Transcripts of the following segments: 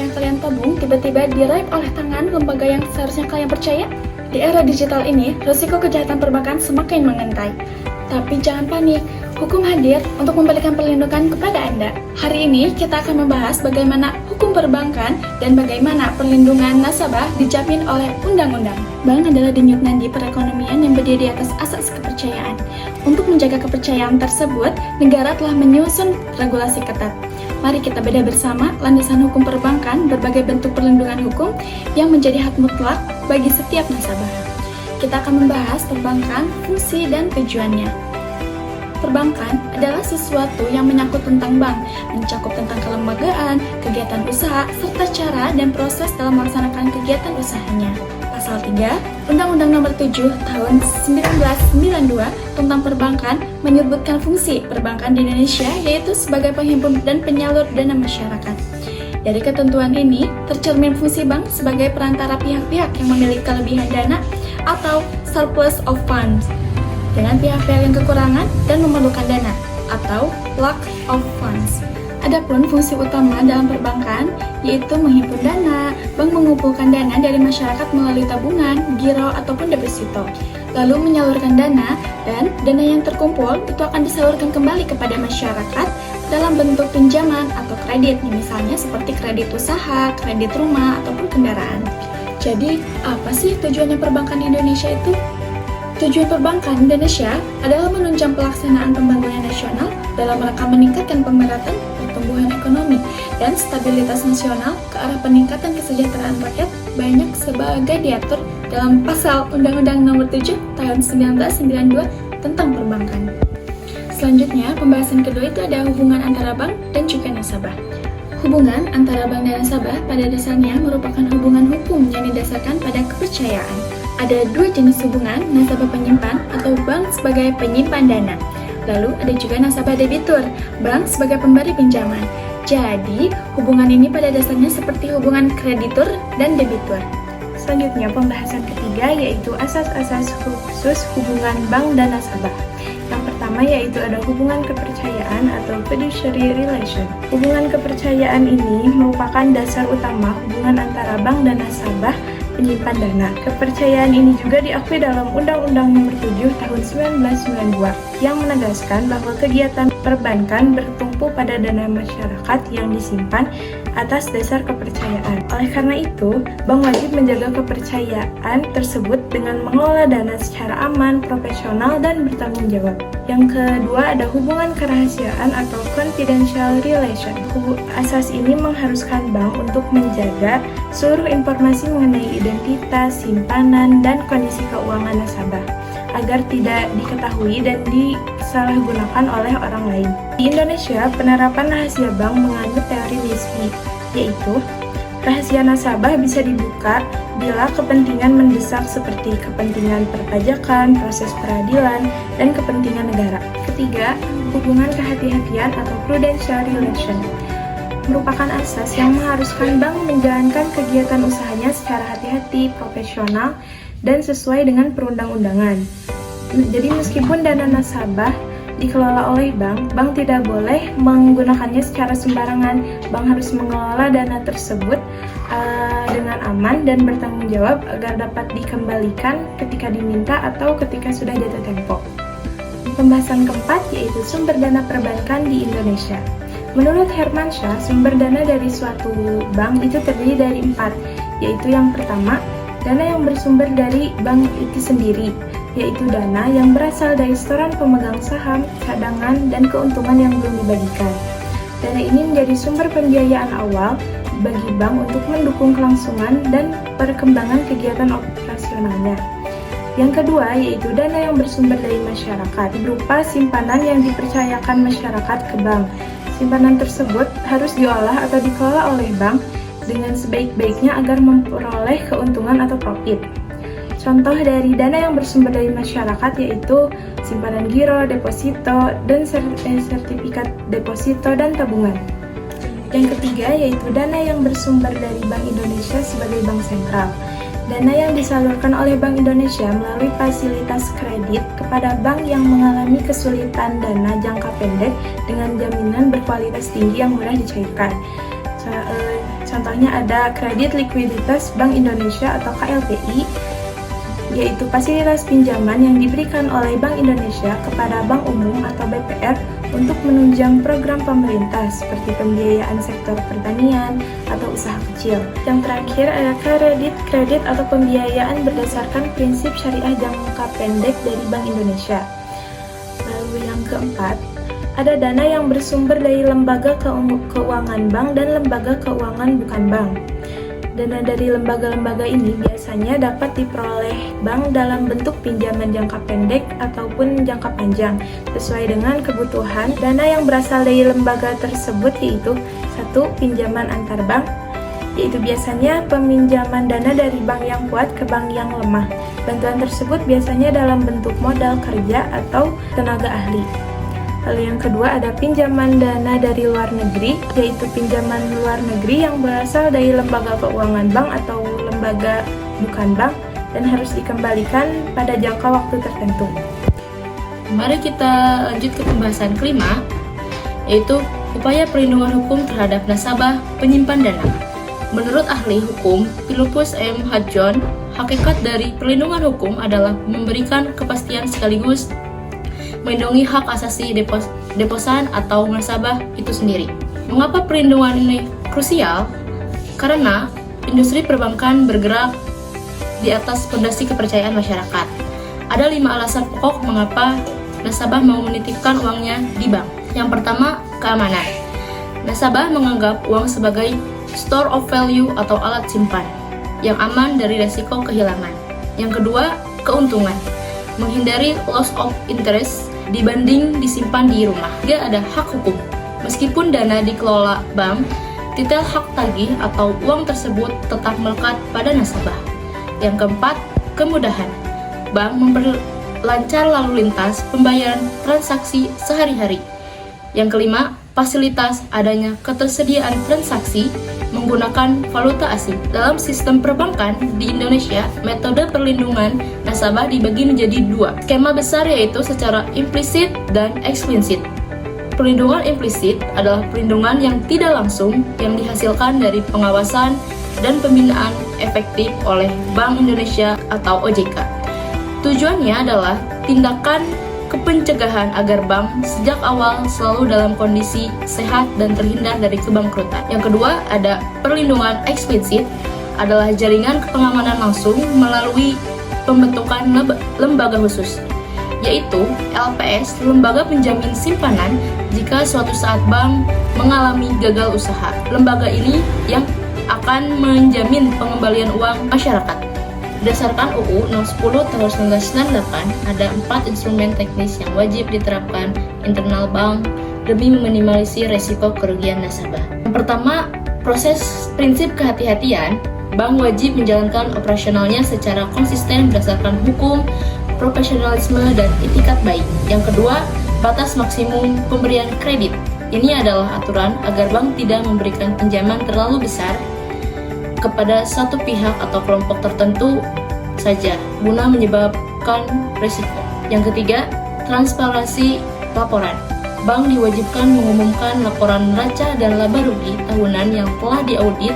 yang kalian tabung tiba-tiba diraip oleh tangan lembaga yang seharusnya kalian percaya? Di era digital ini, risiko kejahatan perbankan semakin mengintai. Tapi jangan panik, hukum hadir untuk memberikan perlindungan kepada Anda. Hari ini kita akan membahas bagaimana hukum perbankan dan bagaimana perlindungan nasabah dijamin oleh undang-undang. Bank adalah denyut nadi perekonomian yang berdiri di atas asas kepercayaan. Untuk menjaga kepercayaan tersebut, negara telah menyusun regulasi ketat. Mari kita bedah bersama landasan hukum perbankan, berbagai bentuk perlindungan hukum yang menjadi hak mutlak bagi setiap nasabah. Kita akan membahas perbankan, fungsi, dan tujuannya. Perbankan adalah sesuatu yang menyangkut tentang bank, mencakup tentang kelembagaan, kegiatan usaha, serta cara dan proses dalam melaksanakan kegiatan usahanya. Pasal 3, Undang-Undang Nomor 7 Tahun 1992 tentang perbankan menyebutkan fungsi perbankan di Indonesia yaitu sebagai penghimpun dan penyalur dana masyarakat. Dari ketentuan ini, tercermin fungsi bank sebagai perantara pihak-pihak yang memiliki kelebihan dana atau surplus of funds dengan pihak-pihak yang kekurangan dan memerlukan dana atau lack of funds. Adapun fungsi utama dalam perbankan yaitu menghimpun dana, bank mengumpulkan dana dari masyarakat melalui tabungan, giro ataupun deposito, lalu menyalurkan dana dan dana yang terkumpul itu akan disalurkan kembali kepada masyarakat dalam bentuk pinjaman atau kredit, misalnya seperti kredit usaha, kredit rumah ataupun kendaraan. Jadi, apa sih tujuannya perbankan di Indonesia itu? Tujuan perbankan Indonesia adalah menunjang pelaksanaan pembangunan nasional dalam rangka meningkatkan pemerataan pertumbuhan ekonomi dan stabilitas nasional ke arah peningkatan kesejahteraan rakyat banyak sebagai diatur dalam pasal Undang-Undang Nomor 7 Tahun 1992 tentang perbankan. Selanjutnya, pembahasan kedua itu ada hubungan antara bank dan juga nasabah. Hubungan antara bank dan nasabah pada dasarnya merupakan hubungan hukum yang didasarkan pada kepercayaan. Ada dua jenis hubungan, nasabah penyimpan atau bank sebagai penyimpan dana. Lalu ada juga nasabah debitur, bank sebagai pemberi pinjaman. Jadi, hubungan ini pada dasarnya seperti hubungan kreditur dan debitur. Selanjutnya, pembahasan ketiga yaitu asas-asas khusus hubungan bank dan nasabah. Yang pertama yaitu ada hubungan kepercayaan atau fiduciary relation. Hubungan kepercayaan ini merupakan dasar utama hubungan antara bank dan nasabah penyimpan dana. Kepercayaan ini juga diakui dalam Undang-Undang Nomor 7 Tahun 1992 yang menegaskan bahwa kegiatan perbankan bertumpu pada dana masyarakat yang disimpan atas dasar kepercayaan. Oleh karena itu, bank wajib menjaga kepercayaan tersebut dengan mengelola dana secara aman, profesional, dan bertanggung jawab. Yang kedua ada hubungan kerahasiaan atau confidential relation. Asas ini mengharuskan bank untuk menjaga seluruh informasi mengenai identitas, simpanan, dan kondisi keuangan nasabah agar tidak diketahui dan disalahgunakan oleh orang lain. Di Indonesia, penerapan rahasia bank menganut teori WISPI, yaitu rahasia nasabah bisa dibuka bila kepentingan mendesak seperti kepentingan perpajakan, proses peradilan, dan kepentingan negara. Ketiga, hubungan kehati-hatian atau prudential relation merupakan asas yang mengharuskan bank menjalankan kegiatan usahanya secara hati-hati, profesional, dan sesuai dengan perundang-undangan. Jadi meskipun dana nasabah dikelola oleh bank, bank tidak boleh menggunakannya secara sembarangan. Bank harus mengelola dana tersebut dengan aman dan bertanggung jawab agar dapat dikembalikan ketika diminta atau ketika sudah jatuh tempo. Pembahasan keempat yaitu sumber dana perbankan di Indonesia. Menurut Hermansyah, sumber dana dari suatu bank itu terdiri dari 4, yaitu yang pertama, dana yang bersumber dari bank itu sendiri, yaitu dana yang berasal dari setoran pemegang saham, cadangan, dan keuntungan yang belum dibagikan. Dana ini menjadi sumber pembiayaan awal bagi bank untuk mendukung kelangsungan dan perkembangan kegiatan operasionalnya. Yang kedua, yaitu dana yang bersumber dari masyarakat, berupa simpanan yang dipercayakan masyarakat ke bank. Simpanan tersebut harus diolah atau dikelola oleh bank dengan sebaik-baiknya agar memperoleh keuntungan atau profit. Contoh dari dana yang bersumber dari masyarakat yaitu simpanan giro, deposito, dan sertifikat deposito dan tabungan. Yang ketiga yaitu dana yang bersumber dari Bank Indonesia sebagai bank sentral. Dana yang disalurkan oleh Bank Indonesia melalui fasilitas kredit kepada bank yang mengalami kesulitan dana jangka pendek dengan jaminan berkualitas tinggi yang mudah dicairkan. Contohnya ada kredit likuiditas Bank Indonesia atau KLPI, yaitu fasilitas pinjaman yang diberikan oleh Bank Indonesia kepada Bank Umum atau BPR untuk menunjang program pemerintah seperti pembiayaan sektor pertanian atau usaha kecil. Yang terakhir ada kredit atau pembiayaan berdasarkan prinsip syariah jangka pendek dari Bank Indonesia. Lalu yang keempat, ada dana yang bersumber dari lembaga keuangan bank dan lembaga keuangan bukan bank. Dana dari lembaga-lembaga ini biasanya dapat diperoleh bank dalam bentuk pinjaman jangka pendek ataupun jangka panjang, sesuai dengan kebutuhan. Dana yang berasal dari lembaga tersebut yaitu 1. Pinjaman antar bank, yaitu biasanya peminjaman dana dari bank yang kuat ke bank yang lemah. Bantuan tersebut biasanya dalam bentuk modal kerja atau tenaga ahli. Lalu yang kedua ada pinjaman dana dari luar negeri, yaitu pinjaman luar negeri yang berasal dari lembaga keuangan bank atau lembaga bukan bank dan harus dikembalikan pada jangka waktu tertentu. Mari kita lanjut ke pembahasan kelima, yaitu upaya perlindungan hukum terhadap nasabah penyimpan dana. Menurut ahli hukum Philippus M. Hadjon, hakikat dari perlindungan hukum adalah memberikan kepastian sekaligus melindungi hak asasi deposan atau nasabah itu sendiri. Mengapa perlindungan ini krusial? Karena industri perbankan bergerak di atas fondasi kepercayaan masyarakat. Ada 5 alasan pokok mengapa nasabah mau menitipkan uangnya di bank. Yang pertama, keamanan. Nasabah menganggap uang sebagai store of value atau alat simpan yang aman dari resiko kehilangan. Yang kedua, keuntungan. Menghindari loss of interest dibanding disimpan di rumah. Dia ada hak hukum. Meskipun dana dikelola bank, titel hak tagih atau uang tersebut tetap melekat pada nasabah. Yang keempat, kemudahan. Bank memperlancar lalu lintas pembayaran transaksi sehari-hari. Yang kelima, fasilitas adanya ketersediaan transaksi menggunakan valuta asing. Dalam sistem perbankan di Indonesia, metode perlindungan nasabah dibagi menjadi 2. Skema besar yaitu secara implisit dan eksplisit. Perlindungan implisit adalah perlindungan yang tidak langsung yang dihasilkan dari pengawasan dan pembinaan efektif oleh Bank Indonesia atau OJK. Tujuannya adalah tindakan kepencegahan agar bank sejak awal selalu dalam kondisi sehat dan terhindar dari kebangkrutan. Yang kedua, ada perlindungan eksplisit, adalah jaringan pengamanan langsung melalui pembentukan lembaga khusus, yaitu LPS, lembaga penjamin simpanan, jika suatu saat bank mengalami gagal usaha. Lembaga ini yang akan menjamin pengembalian uang masyarakat. Berdasarkan UU 010 tahun 1998, ada 4 instrumen teknis yang wajib diterapkan internal bank demi meminimalisir resiko kerugian nasabah. Yang pertama, proses prinsip kehati-hatian. Bank wajib menjalankan operasionalnya secara konsisten berdasarkan hukum, profesionalisme, dan itikat baik. Yang kedua, batas maksimum pemberian kredit. Ini adalah aturan agar bank tidak memberikan pinjaman terlalu besar kepada satu pihak atau kelompok tertentu saja, guna menyebabkan risiko. Yang ketiga, transparansi laporan. Bank diwajibkan mengumumkan laporan neraca dan laba rugi tahunan yang telah diaudit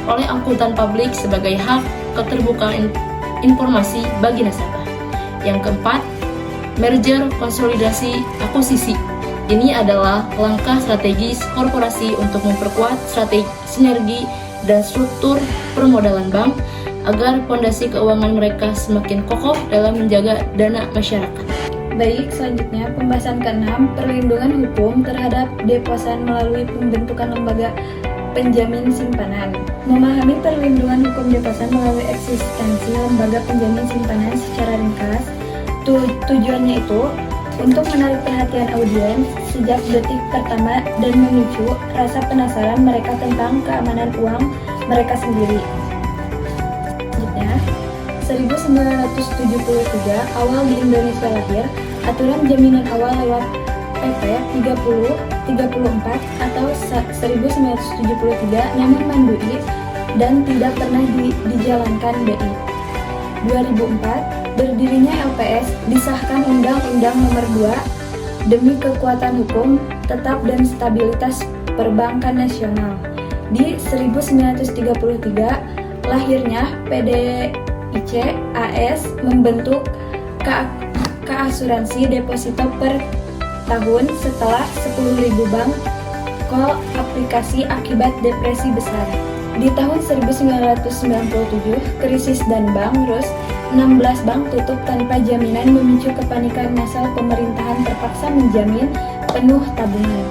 oleh akuntan publik sebagai hak keterbukaan informasi bagi nasabah. Yang keempat, merger, konsolidasi, akuisisi. Ini adalah langkah strategis korporasi untuk memperkuat strategi sinergi dan struktur permodalan bank agar fondasi keuangan mereka semakin kokoh dalam menjaga dana masyarakat. Baik, selanjutnya pembahasan ke-6, perlindungan hukum terhadap deposan melalui pembentukan lembaga penjamin simpanan. Memahami perlindungan hukum deposan melalui eksistensi lembaga penjamin simpanan secara ringkas, tujuannya itu untuk menarik perhatian audiens sejak detik pertama dan memicu rasa penasaran mereka tentang keamanan uang mereka sendiri. Selanjutnya, 1973 awal di Indonesia lahir aturan jaminan awal lewat PP 3034 atau 1973 yang memandui dan tidak pernah dijalankan BI. 2004 berdirinya LPS disahkan Undang-Undang Nomor 2 demi kekuatan hukum tetap dan stabilitas perbankan nasional. Di 1933, lahirnya PDIC AS membentuk Asuransi Deposito per tahun setelah 10.000 bank call aplikasi akibat depresi besar. Di tahun 1997, krisis dan bangkrut, 16 bank tutup tanpa jaminan memicu kepanikan massal. Pemerintahan terpaksa menjamin penuh tabungan.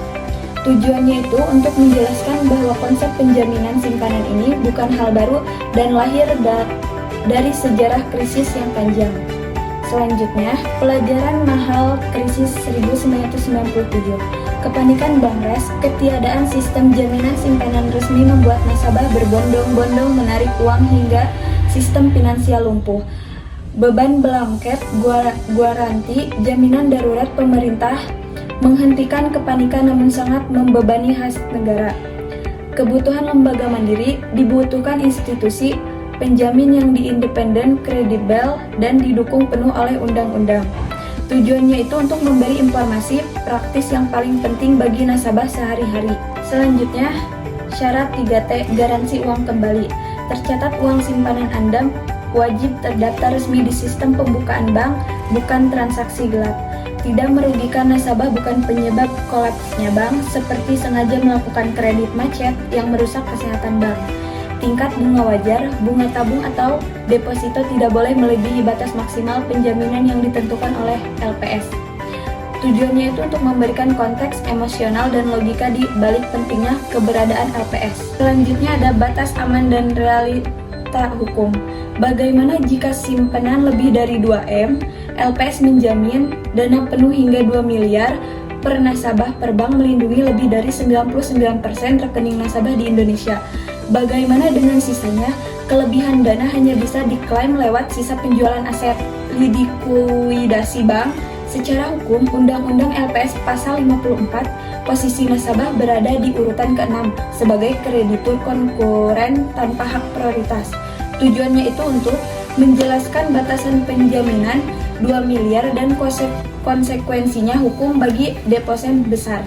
Tujuannya itu untuk menjelaskan bahwa konsep penjaminan simpanan ini bukan hal baru dan lahir dari sejarah krisis yang panjang. Selanjutnya, pelajaran mahal krisis 1997. Kepanikan Bangres, ketiadaan sistem jaminan simpanan resmi membuat nasabah berbondong-bondong menarik uang hingga sistem finansial lumpuh. Beban blanket garansi jaminan darurat pemerintah menghentikan kepanikan namun sangat membebani khas negara. Kebutuhan lembaga mandiri, dibutuhkan institusi penjamin yang independen, kredibel, dan didukung penuh oleh undang-undang. Tujuannya itu untuk memberi informasi praktis yang paling penting bagi nasabah sehari-hari. Selanjutnya, syarat 3T, garansi uang kembali. Tercatat uang simpanan Anda wajib terdaftar resmi di sistem pembukaan bank, bukan transaksi gelap. Tidak merugikan nasabah, bukan penyebab kolapsnya bank, seperti sengaja melakukan kredit macet yang merusak kesehatan bank. Tingkat bunga wajar, bunga tabung atau deposito tidak boleh melebihi batas maksimal penjaminan yang ditentukan oleh LPS. Tujuannya itu untuk memberikan konteks emosional dan logika di balik pentingnya keberadaan LPS. Selanjutnya ada batas aman dan realita hukum. Bagaimana jika simpanan lebih dari 2M, LPS menjamin dana penuh hingga 2 miliar per nasabah per bank melindungi lebih dari 99% rekening nasabah di Indonesia. Bagaimana dengan sisanya? Kelebihan dana hanya bisa diklaim lewat sisa penjualan aset likuidasi bank. Secara hukum, Undang-Undang LPS Pasal 54, posisi nasabah berada di urutan ke-6 sebagai kreditur konkuren tanpa hak prioritas. Tujuannya itu untuk menjelaskan batasan penjaminan 2 miliar dan konsekuensinya hukum bagi deposen besar.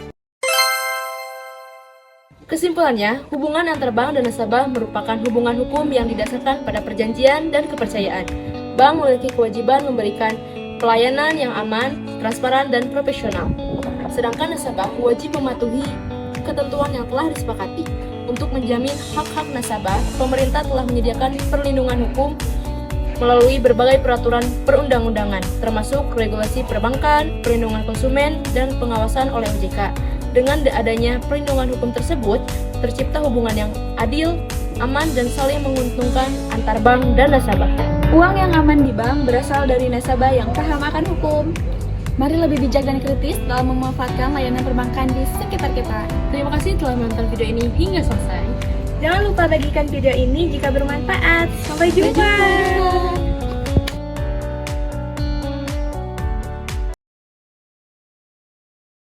Kesimpulannya, hubungan antar bank dan nasabah merupakan hubungan hukum yang didasarkan pada perjanjian dan kepercayaan. Bank memiliki kewajiban memberikan pelayanan yang aman, transparan, dan profesional. Sedangkan nasabah wajib mematuhi ketentuan yang telah disepakati. Untuk menjamin hak-hak nasabah, pemerintah telah menyediakan perlindungan hukum melalui berbagai peraturan perundang-undangan, termasuk regulasi perbankan, perlindungan konsumen, dan pengawasan oleh OJK. Dengan adanya perlindungan hukum tersebut, tercipta hubungan yang adil, aman, dan saling menguntungkan antar bank dan nasabah. Uang yang aman di bank berasal dari nasabah yang paham akan hukum. Mari lebih bijak dan kritis dalam memanfaatkan layanan perbankan di sekitar kita. Terima kasih telah menonton video ini hingga selesai. Jangan lupa bagikan video ini jika bermanfaat. Sampai jumpa.